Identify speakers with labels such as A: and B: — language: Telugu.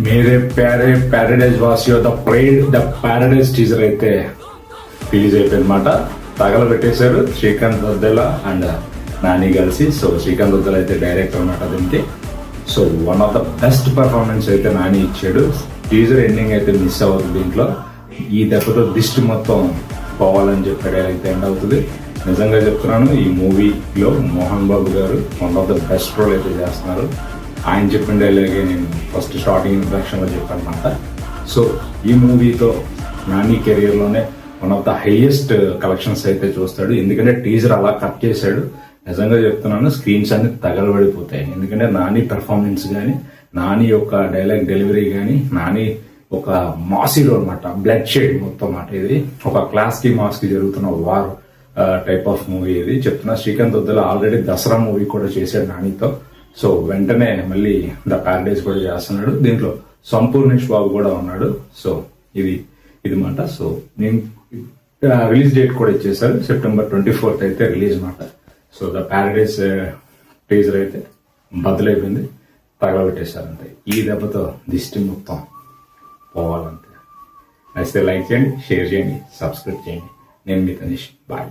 A: మేరే ప్యారే ప్యారడైజ్ వాసియో ద ప్యారడైజ్ టీజర్ అయితే రిలీజ్ అయిపోయిందన్నమాట. తగలబెట్టేశారు శ్రీకాంత్ వద్దెల అండ్ నాని కలిసి. సో శ్రీకాంత్ వద్దెల అయితే డైరెక్టర్ అనమాట దీనికి. So one of the best performance అయితే నాని ఇచ్చాడు. టీజర్ ఎండింగ్ అయితే మిస్ అవ్వదు దీంట్లో. ఈ దెబ్బతో దిష్టి మొత్తం పోవాలని చెప్పాడు అయితే ఎండ్ అవుతుంది. నిజంగా చెప్తున్నాను, ఈ మూవీలో మోహన్ బాబు గారు one of the best role అయితే చేస్తున్నారు. ఆయన చెప్పిన డైలాగే నేను ఫస్ట్ స్టార్టింగ్ ఇంట్రడక్షన్లో చెప్పాను అనమాట. సో ఈ మూవీతో నాని కెరియర్లోనే one of the highest collections అయితే చూస్తాడు. ఎందుకంటే టీజర్ అలా కట్ చేశాడు. నిజంగా చెప్తున్నాను, స్క్రీన్స్ అన్ని తగలబడిపోతాయి. ఎందుకంటే నాని పెర్ఫార్మెన్స్ కానీ, నాని యొక్క డైలాగ్ డెలివరీ కానీ, నాని ఒక మాసీలో అనమాట, బ్లడ్ షేడ్ మొత్తం అన్నమాట. ఇది ఒక క్లాస్ కి మాస్ కి జరుగుతున్న వార్ టైప్ ఆఫ్ మూవీ ఇది చెప్తున్నా. శ్రీకాంత్ వద్దెల ఆల్రెడీ దసరా మూవీ కూడా చేశాడు నానితో. సో వెంటనే మళ్ళీ ద ప్యారడైజ్ కూడా చేస్తున్నాడు. దీంట్లో సంపూర్ణేష్ బాబు కూడా ఉన్నాడు. సో ఇది మాట. సో నేను రిలీజ్ డేట్ కూడా ఇచ్చేసారు, September 24th అయితే రిలీజ్ అనమాట. సో ద ప్యారడైజ్ టీజర్ అయితే బదులైపోయింది, తగలబెట్టేశారు అంతే. ఈ దెబ్బతో దిష్టి మొత్తం పోవాలంతే. నచ్చితే లైక్ చేయండి, షేర్ చేయండి, సబ్స్క్రైబ్ చేయండి. నేను మీ తనీష్. బాయ్.